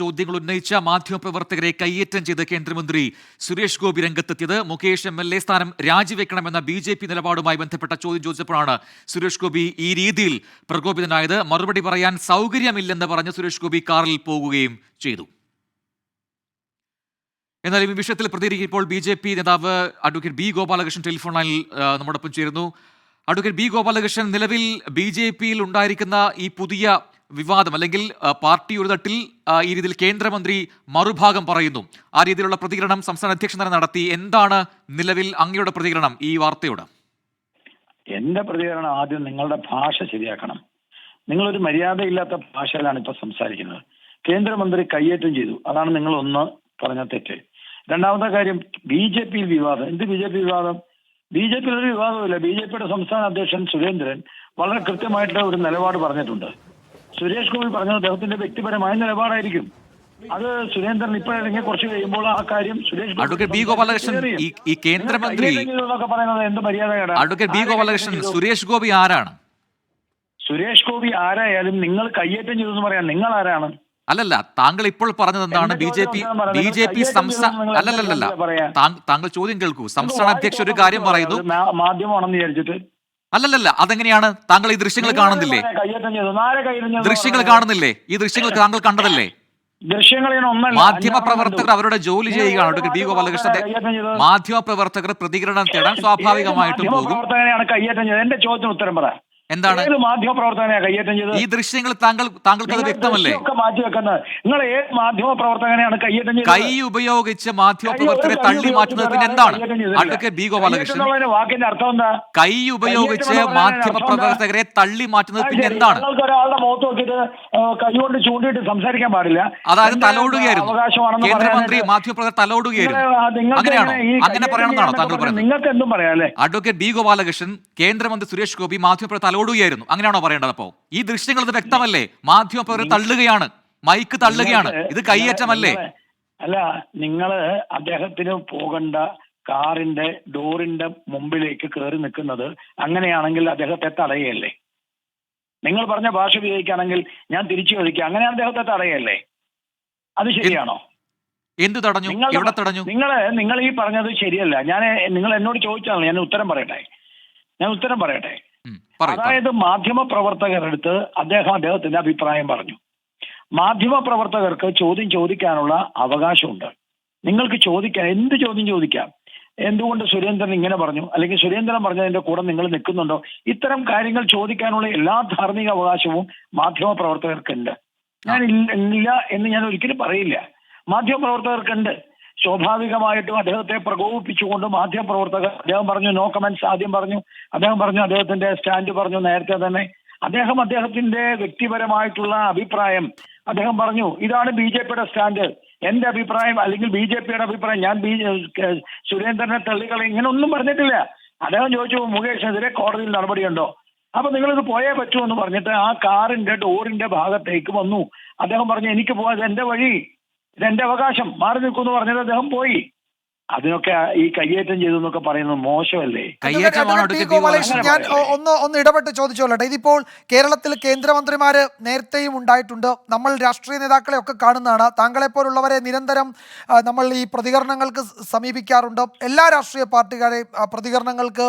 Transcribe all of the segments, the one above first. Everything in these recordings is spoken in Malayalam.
ചോദ്യങ്ങൾ ഉന്നയിച്ച മാധ്യമപ്രവർത്തകരെ കയ്യേറ്റം ചെയ്ത് കേന്ദ്രമന്ത്രി സുരേഷ് ഗോപി രംഗത്തെത്തിയത്. മുകേഷ് MLA സ്ഥാനം രാജിവെക്കണമെന്ന BJP നിലപാടുമായി ബന്ധപ്പെട്ട ചോദ്യം ചോദിച്ചപ്പോഴാണ് സുരേഷ് ഗോപി ഈ രീതിയിൽ പ്രകോപിതനായത്. മറുപടി പറയാൻ സൗകര്യമില്ലെന്ന് പറഞ്ഞ് സുരേഷ് ഗോപി കാറിൽ പോകുകയും ചെയ്തു. എന്നാൽ ഈ വിഷയത്തിൽ പ്രതികരിക്കുമ്പോൾ BJP നേതാവ് അഡ്വക്കേറ്റ് B ഗോപാലകൃഷ്ണൻ ടെലിഫോൺ ലൈനിൽ നമ്മോടൊപ്പം ചേരുന്നു. അഡ്വക്കേറ്റ് B ഗോപാലകൃഷ്ണൻ, നിലവിൽ BJPയിൽ ഉണ്ടായിരിക്കുന്ന ഈ പുതിയ വിവാദം അല്ലെങ്കിൽ പാർട്ടി ഒരു തട്ടിൽ ഈ രീതിയിൽ കേന്ദ്രമന്ത്രി മറുഭാഗം പറയുന്നു, ആ രീതിയിലുള്ള പ്രതികരണം സംസ്ഥാന അധ്യക്ഷൻ തന്നെ നടത്തി. എന്താണ് നിലവിൽ അങ്ങയുടെ പ്രതികരണം ഈ വാർത്തയോട്? എന്റെ പ്രതികരണം, ആദ്യം നിങ്ങളുടെ ഭാഷ ശരിയാക്കണം. നിങ്ങളൊരു മര്യാദയില്ലാത്ത ഭാഷയിലാണ് ഇപ്പൊ സംസാരിക്കുന്നത്. കേന്ദ്രമന്ത്രി കയ്യേറ്റം ചെയ്തു, അതാണ് നിങ്ങൾ ഒന്ന് പറഞ്ഞ തെറ്റ്. രണ്ടാമത്തെ കാര്യം, BJP വിവാദം. എന്ത് BJP വിവാദം? BJP ഒരു വിവാദമില്ല. BJPയുടെ സംസ്ഥാന അധ്യക്ഷൻ സുരേന്ദ്രൻ വളരെ കൃത്യമായിട്ട് ഒരു നിലപാട് പറഞ്ഞിട്ടുണ്ട്. സുരേഷ് ഗോപി പറഞ്ഞത് അദ്ദേഹത്തിന്റെ വ്യക്തിപരമായ നിലപാടായിരിക്കും. അത് സുരേന്ദ്രൻ ഇപ്പോഴല്ലെങ്കിൽ കുറച്ച് കഴിയുമ്പോൾ ആ കാര്യം സുരേഷ് അഡ്വക്കേറ്റ് B ഗോപാലകൃഷ്ണൻ, ഈ കേന്ദ്രമന്ത്രി പറയുന്നത് എന്ത് മര്യാദയാണ്? അഡ്വക്കേറ്റ് B ഗോപാലകൃഷ്ണൻ, സുരേഷ് ഗോപി ആരാണ്? സുരേഷ് ഗോപി ആരായാലും നിങ്ങൾ കയ്യേറ്റം ചെയ്തെന്ന് പറയാൻ നിങ്ങൾ ആരാണ്? അല്ലല്ല, താങ്കൾ ഇപ്പോൾ പറഞ്ഞത് എന്താണ്? BJP സംസ്ഥാന അല്ലല്ല, താങ്കൾ ചോദ്യം കേൾക്കൂ. സംസ്ഥാന അധ്യക്ഷൻ ഒരു കാര്യം പറയുന്നു, മാധ്യമമാണെന്ന് വിചാരിച്ചിട്ട്. അല്ലല്ല, അതെങ്ങനെയാണ്? താങ്കൾ ഈ ദൃശ്യങ്ങൾ കാണുന്നില്ലേ? ദൃശ്യങ്ങൾ കാണുന്നില്ലേ? ഈ ദൃശ്യങ്ങൾ താങ്കൾ കണ്ടതല്ലേ? മാധ്യമ പ്രവർത്തകർ അവരുടെ ജോലി ചെയ്യുകയാണ്. അഡ്വക്കേറ്റ് B ഗോപാലകൃഷ്ണന്റെ മാധ്യമ പ്രതികരണം തേടാൻ സ്വാഭാവികമായിട്ടും പോകും. എന്റെ ചോദ്യത്തിന് ഉത്തരം പറ. എന്താണ് മാധ്യമ പ്രവർത്തകനെയാണ് കയ്യേറ്റം ചെയ്തത്? ഈ ദൃശ്യങ്ങൾ താങ്കൾക്ക് അത് വ്യക്തമല്ലേ? മാറ്റിവെക്കുന്നത് നിങ്ങൾ ഏത് മാധ്യമ പ്രവർത്തകനെയാണ് കയ്യേറ്റം ചെയ്തത്? കൈ ഉപയോഗിച്ച് മാധ്യമ പ്രവർത്തകരെ തള്ളി മാറ്റുന്നത് പിന്നെ എന്താണ്? അഡ്വക്കേറ്റ് B ഗോപാലകൃഷ്ണൻ, വാക്കിന്റെ അർത്ഥം എന്താ? കൈ ഉപയോഗിച്ച് മാധ്യമ പ്രവർത്തകരെ തള്ളി മാറ്റുന്നത് പിന്നെ എന്താണ്? ഒരാളുടെ മുഖത്ത് നോക്കിയിട്ട് കൈകൊണ്ട് ചൂണ്ടിയിട്ട് സംസാരിക്കാൻ പാടില്ല. അതായത് തലോടുകയായിരുന്നു കേന്ദ്രമന്ത്രി, മാധ്യമപ്രവർത്തകർ തലോടുകയായിരുന്നു. അങ്ങനെയാണോ? അങ്ങനെ പറയണമെന്നാണോ താങ്കൾ പറയുന്നത്? നിങ്ങൾക്ക് എന്തും പറയാല്ലേ? അഡ്വക്കേറ്റ് B ഗോപാലകൃഷ്ണൻ, കേന്ദ്രമന്ത്രി സുരേഷ് ഗോപി മാധ്യമപ്രവർത്തകർ തലോടുകയായിരുന്നു, അങ്ങനെയാണോ പറയേണ്ടത്? അപ്പോ ഈ ദൃശ്യങ്ങൾ ഇത് വ്യക്തമല്ലേ? മാധ്യമപ്രവർത്തകർ തള്ളുകയാണ്, മൈക്ക് തള്ളുകയാണ്, ഇത് കയ്യേറ്റമല്ലേ? അല്ല, നിങ്ങള് അദ്ദേഹത്തിന് പോകേണ്ട കാറിന്റെ ഡോറിന്റെ മുമ്പിലേക്ക് കയറി നിൽക്കുന്നത് അങ്ങനെയാണെങ്കിൽ അദ്ദേഹത്തെ തടയല്ലേ? നിങ്ങൾ പറഞ്ഞ ഭാഷ ഉപയോഗിക്കുകയാണെങ്കിൽ ഞാൻ തിരിച്ചു ചോദിക്കുക, അങ്ങനെയാണ് അദ്ദേഹത്തെ തടയല്ലേ? അത് ശരിയാണോ? എന്ത് തടഞ്ഞു? എവിടെ തടഞ്ഞു? നിങ്ങൾ ഈ പറഞ്ഞത് ശരിയല്ല. നിങ്ങൾ എന്നോട് ചോദിച്ചാൽ ഞാൻ ഉത്തരം പറയട്ടെ. അതായത് മാധ്യമ പ്രവർത്തകരെടുത്ത് അദ്ദേഹത്തിന്റെ അഭിപ്രായം പറഞ്ഞു. മാധ്യമ പ്രവർത്തകർക്ക് ചോദ്യം ചോദിക്കാനുള്ള അവകാശമുണ്ട്. നിങ്ങൾക്ക് ചോദിക്കാം, എന്ത് ചോദ്യം ചോദിക്കാം. എന്തുകൊണ്ട് സുരേന്ദ്രൻ ഇങ്ങനെ പറഞ്ഞു, അല്ലെങ്കിൽ സുരേന്ദ്രൻ പറഞ്ഞതിന്റെ കൂടെ നിങ്ങൾ നിൽക്കുന്നുണ്ടോ? ഇത്തരം കാര്യങ്ങൾ ചോദിക്കാനുള്ള എല്ലാ ധാർമ്മിക അവകാശവും മാധ്യമ പ്രവർത്തകർക്കുണ്ട്. ഇല്ല എന്ന് ഞാൻ ഒരിക്കലും പറയില്ല. മാധ്യമ പ്രവർത്തകർക്കുണ്ട്. സ്വാഭാവികമായിട്ടും അദ്ദേഹത്തെ പ്രകോപിപ്പിച്ചുകൊണ്ട് മാധ്യമപ്രവർത്തകർ, അദ്ദേഹം പറഞ്ഞു നോ കമന്റ്സ്, ആദ്യം പറഞ്ഞു, അദ്ദേഹം പറഞ്ഞു അദ്ദേഹത്തിന്റെ സ്റ്റാൻഡ് പറഞ്ഞു. നേരത്തെ തന്നെ അദ്ദേഹത്തിന്റെ വ്യക്തിപരമായിട്ടുള്ള അഭിപ്രായം അദ്ദേഹം പറഞ്ഞു. ഇതാണ് BJPയുടെ സ്റ്റാൻഡ്, എന്റെ അഭിപ്രായം അല്ലെങ്കിൽ BJPയുടെ അഭിപ്രായം, ഞാൻ സുരേന്ദ്രനെ തള്ളിക്കളി, ഇങ്ങനെ ഒന്നും പറഞ്ഞിട്ടില്ല. അദ്ദേഹം ചോദിച്ചു മുകേഷിനെതിരെ കോടതിയിൽ നടപടിയുണ്ടോ? അപ്പൊ നിങ്ങളിത് പോയേ പറ്റൂ എന്ന് പറഞ്ഞിട്ട് ആ കാറിന്റെ ഡോറിന്റെ ഭാഗത്തേക്ക് വന്നു. അദ്ദേഹം പറഞ്ഞു എനിക്ക് പോകാൻ എന്റെ വഴി, ഇതെന്റെ അവകാശം, മാറി നിൽക്കുമെന്ന് പറഞ്ഞത് അദ്ദേഹം പോയി. അതിനൊക്കെ ഈ കയ്യേറ്റം ചെയ്തു എന്നൊക്കെ പറയുന്നത് മോശമല്ലേ? ഞാൻ ഒന്ന് ഇടപെട്ട് ചോദിച്ചോളട്ടെ. ഇതിപ്പോൾ കേരളത്തിൽ കേന്ദ്രമന്ത്രിമാര് നേരത്തെയും ഉണ്ടായിട്ടുണ്ട്. നമ്മൾ രാഷ്ട്രീയ നേതാക്കളെ ഒക്കെ കാണുന്നതാണ്. താങ്കളെപ്പോലുള്ളവരെ നിരന്തരം നമ്മൾ ഈ പ്രതികരണങ്ങൾക്ക് സമീപിക്കാറുണ്ട്. എല്ലാ രാഷ്ട്രീയ പാർട്ടികളെയും പ്രതികരണങ്ങൾക്ക്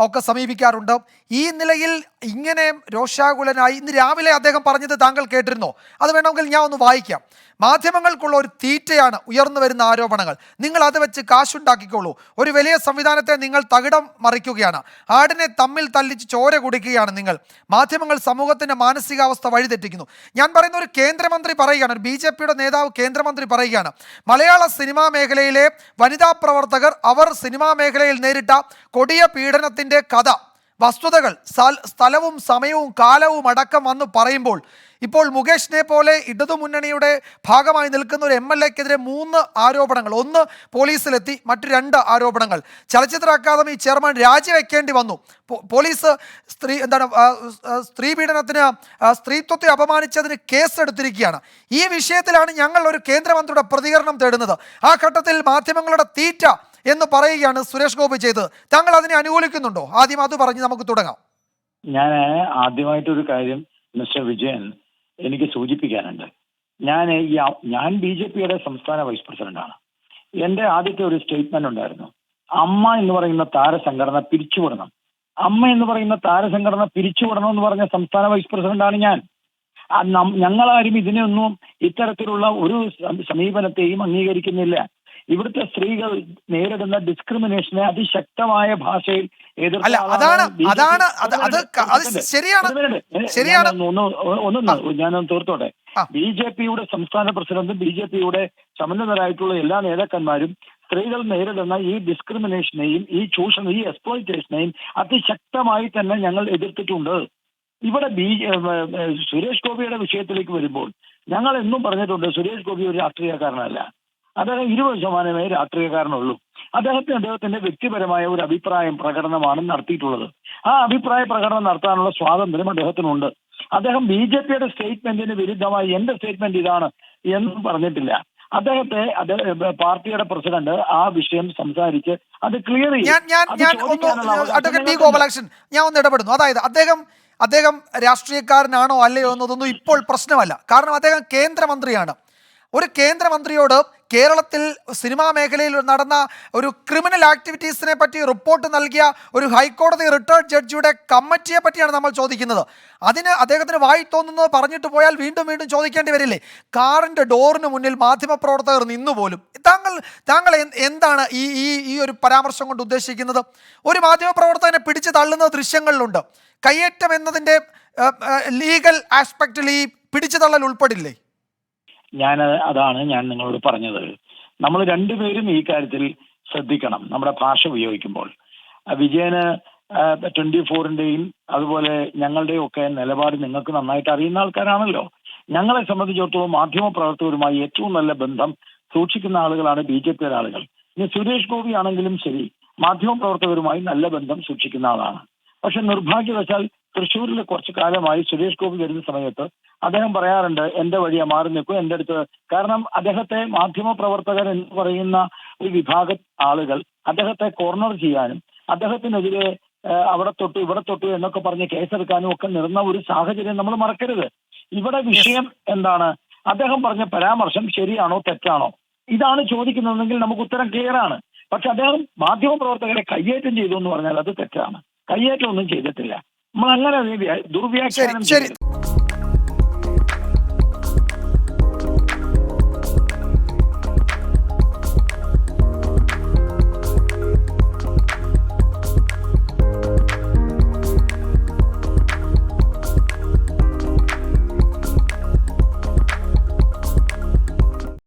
ഒക്കെ സമീപിക്കാറുണ്ട്. ഈ നിലയിൽ ഇങ്ങനെ രോഷാകുലനായി ഇന്ന് രാവിലെ അദ്ദേഹം പറഞ്ഞത് താങ്കൾ കേട്ടിരുന്നോ? അത് വേണമെങ്കിൽ ഞാൻ ഒന്ന് വായിക്കാം. മാധ്യമങ്ങൾക്കുള്ള ഒരു തീറ്റയാണ് ഉയർന്നു വരുന്ന ആരോപണങ്ങൾ. നിങ്ങൾ അത് വെച്ച് കാശുണ്ടാക്കിക്കോളൂ. ഒരു വലിയ സംവിധാനത്തെ നിങ്ങൾ തകിടം മറിക്കുകയാണ്. ആടിനെ തമ്മിൽ തല്ലിച്ച് ചോര കുടിക്കുകയാണ് നിങ്ങൾ. മാധ്യമങ്ങൾ സമൂഹത്തിൻ്റെ മാനസികാവസ്ഥ വഴിതെറ്റിക്കുന്നു. ഞാൻ പറയുന്ന ഒരു കേന്ദ്രമന്ത്രി പറയുകയാണ്, ഒരു BJPയുടെ നേതാവ് കേന്ദ്രമന്ത്രി പറയുകയാണ്, മലയാള സിനിമാ മേഖലയിലെ വനിതാ പ്രവർത്തകർ അവർ സിനിമാ മേഖലയിൽ നേരിട്ട കൊടിയ പീഡനത്തിൻ്റെ കഥ, വസ്തുതകൾ, സ്ഥലവും സമയവും കാലവും അടക്കം വന്ന് പറയുമ്പോൾ ഇപ്പോൾ മുകേഷിനെ പോലെ ഇടതുമുന്നണിയുടെ ഭാഗമായി നിൽക്കുന്ന ഒരു MLAക്കെതിരെ 3 ആരോപണങ്ങൾ, ഒന്ന് പോലീസിലെത്തി, മറ്റു 2 ആരോപണങ്ങൾ. ചലച്ചിത്ര അക്കാദമി ചെയർമാൻ രാജിവെക്കേണ്ടി വന്നു. പോലീസ് സ്ത്രീ പീഡനത്തിന്, സ്ത്രീത്വത്തെ അപമാനിച്ചതിന് കേസെടുത്തിരിക്കുകയാണ്. ഈ വിഷയത്തിലാണ് ഞങ്ങൾ ഒരു കേന്ദ്രമന്ത്രിയുടെ പ്രതികരണം തേടുന്നത്. ആ ഘട്ടത്തിൽ മാധ്യമങ്ങളുടെ തീറ്റ എന്ന് പറയുകയാണ് സുരേഷ് ഗോപി ചെയ്തത്. താങ്കൾ അതിനെ അനുകൂലിക്കുന്നുണ്ടോ? ആദ്യം അത് പറഞ്ഞ് നമുക്ക് തുടങ്ങാം. ഞാൻ ആദ്യമായിട്ടൊരു കാര്യം മിസ്റ്റർ വിജയൻ എനിക്ക് സൂചിപ്പിക്കാനുണ്ട്. ഞാൻ BJPയുടെ സംസ്ഥാന വൈസ് പ്രസിഡന്റാണ്. എന്റെ ആദ്യത്തെ ഒരു സ്റ്റേറ്റ്മെന്റ് ഉണ്ടായിരുന്നു, അമ്മ എന്ന് പറയുന്ന താരസംഘടന പിരിച്ചുവിടണം. അമ്മ എന്ന് പറയുന്ന താരസംഘടന പിരിച്ചുവിടണം എന്ന് പറഞ്ഞ സംസ്ഥാന വൈസ് പ്രസിഡന്റാണ് ഞാൻ. ഞങ്ങളാരും ഇതിനെയൊന്നും ഇത്തരത്തിലുള്ള ഒരു സമീപനത്തെയും അംഗീകരിക്കുന്നില്ല. ഇവിടുത്തെ സ്ത്രീകൾ നേരിടുന്ന ഡിസ്ക്രിമിനേഷനെ അതിശക്തമായ ഭാഷയിൽ ഞാനൊന്ന് തീർത്തോട്ടെ. BJPയുടെ സംസ്ഥാന പ്രസിഡന്റും BJPയുടെ സമന്വിതരായിട്ടുള്ള എല്ലാ നേതാക്കന്മാരും സ്ത്രീകൾ നേരിടുന്ന ഈ ഡിസ്ക്രിമിനേഷനെയും ഈ ചൂഷണം, ഈ എക്സ്പ്ലോയിറ്റേഷനെയും അതിശക്തമായി തന്നെ ഞങ്ങൾ എതിർത്തിട്ടുണ്ട്. ഇവിടെ സുരേഷ് ഗോപിയുടെ വിഷയത്തിലേക്ക് വരുമ്പോൾ ഞങ്ങൾ എന്നും പറഞ്ഞിട്ടുണ്ട്, സുരേഷ് ഗോപി ഒരു രാഷ്ട്രീയക്കാരനല്ല. അദ്ദേഹം 20% രാഷ്ട്രീയക്കാരനുള്ളൂ. അദ്ദേഹത്തിന്റെ വ്യക്തിപരമായ ഒരു അഭിപ്രായം പ്രകടനമാണ് നടത്തിയിട്ടുള്ളത്. ആ അഭിപ്രായ പ്രകടനം നടത്താനുള്ള സ്വാതന്ത്ര്യം അദ്ദേഹത്തിനുണ്ട്. അദ്ദേഹം BJPയുടെ സ്റ്റേറ്റ്മെന്റിന് വിരുദ്ധമായി എന്റെ സ്റ്റേറ്റ്മെന്റ് ഇതാണ് എന്നും പറഞ്ഞിട്ടില്ല. പാർട്ടിയുടെ പ്രസിഡന്റ് ആ വിഷയം സംസാരിച്ച് അത് ക്ലിയർ ഞാൻ ഒന്ന് ഇടപെടുന്നു. അതായത് അദ്ദേഹം രാഷ്ട്രീയക്കാരനാണോ അല്ലയോ എന്നതൊന്നും ഇപ്പോൾ പ്രശ്നമല്ല. കാരണം അദ്ദേഹം കേന്ദ്രമന്ത്രിയാണ്. ഒരു കേന്ദ്രമന്ത്രിയോട് കേരളത്തിൽ സിനിമാ മേഖലയിൽ നടന്ന ഒരു ക്രിമിനൽ ആക്ടിവിറ്റീസിനെ പറ്റി റിപ്പോർട്ട് നൽകിയ ഒരു ഹൈക്കോടതി റിട്ടയർഡ് ജഡ്ജിയുടെ കമ്മിറ്റിയെ പറ്റിയാണ് നമ്മൾ ചോദിക്കുന്നത്. അതിന് അദ്ദേഹത്തിന് വായി തോന്നുന്നത് പറഞ്ഞിട്ട് പോയാൽ വീണ്ടും വീണ്ടും ചോദിക്കേണ്ടി വരില്ലേ? കാറിൻ്റെ ഡോറിന് മുന്നിൽ മാധ്യമപ്രവർത്തകർ നിന്നുപോലും. താങ്കൾ എന്താണ് ഈ ഒരു പരാമർശം കൊണ്ട് ഉദ്ദേശിക്കുന്നത്? ഒരു മാധ്യമപ്രവർത്തകനെ പിടിച്ചു തള്ളുന്ന ദൃശ്യങ്ങളിലുണ്ട്. കയ്യേറ്റം എന്നതിൻ്റെ ലീഗൽ ആസ്പെക്റ്റിൽ ഈ പിടിച്ചു തള്ളൽ ഉൾപ്പെടില്ലേ? അതാണ് ഞാൻ നിങ്ങളോട് പറഞ്ഞത്. നമ്മൾ രണ്ടുപേരും ഈ കാര്യത്തിൽ ശ്രദ്ധിക്കണം നമ്മുടെ ഭാഷ ഉപയോഗിക്കുമ്പോൾ. വിജയന് 24-ന്റെയും അതുപോലെ ഞങ്ങളുടെയും ഒക്കെ നിലപാട് നിങ്ങൾക്ക് നന്നായിട്ട് അറിയുന്ന ആൾക്കാരാണല്ലോ. ഞങ്ങളെ സംബന്ധിച്ചിടത്തോളം മാധ്യമപ്രവർത്തകരുമായി ഏറ്റവും നല്ല ബന്ധം സൂക്ഷിക്കുന്ന ആളുകളാണ് BJPയുടെ ആളുകൾ. ഇനി സുരേഷ് ഗോപി ആണെങ്കിലും ശരി, മാധ്യമപ്രവർത്തകരുമായി നല്ല ബന്ധം സൂക്ഷിക്കുന്ന ആളാണ്. പക്ഷെ നിർഭാഗ്യവശാൽ തൃശ്ശൂരിൽ കുറച്ചു കാലമായി സുരേഷ് ഗോപി വരുന്ന സമയത്ത് അദ്ദേഹം പറയാറുണ്ട്, എന്റെ വഴിയെ മാറി നിൽക്കും എന്റെ അടുത്ത്. കാരണം അദ്ദേഹത്തെ മാധ്യമപ്രവർത്തകർ എന്ന് പറയുന്ന ഒരു വിഭാഗം ആളുകൾ അദ്ദേഹത്തെ കോർണർ ചെയ്യാനും അദ്ദേഹത്തിനെതിരെ അവിടെ തൊട്ടു ഇവിടെ തൊട്ടു എന്നൊക്കെ പറഞ്ഞ് കേസെടുക്കാനും ഒക്കെ നിർന്ന ഒരു സാഹചര്യം നമ്മൾ മറക്കരുത്. ഇവിടെ വിഷയം എന്താണ്? അദ്ദേഹം പറഞ്ഞ പരാമർശം ശരിയാണോ തെറ്റാണോ ഇതാണ് ചോദിക്കുന്നതെങ്കിൽ നമുക്ക് ഉത്തരം ക്ലിയർ ആണ്. പക്ഷെ അദ്ദേഹം മാധ്യമപ്രവർത്തകരെ കയ്യേറ്റം ചെയ്തു എന്ന് പറഞ്ഞാൽ അത് തെറ്റാണ്. കയ്യേറ്റം ഒന്നും ചെയ്തിട്ടില്ല. നമ്മൾ അങ്ങനെ ദുർവ്യാഖ്യാനം ചെയ്തു.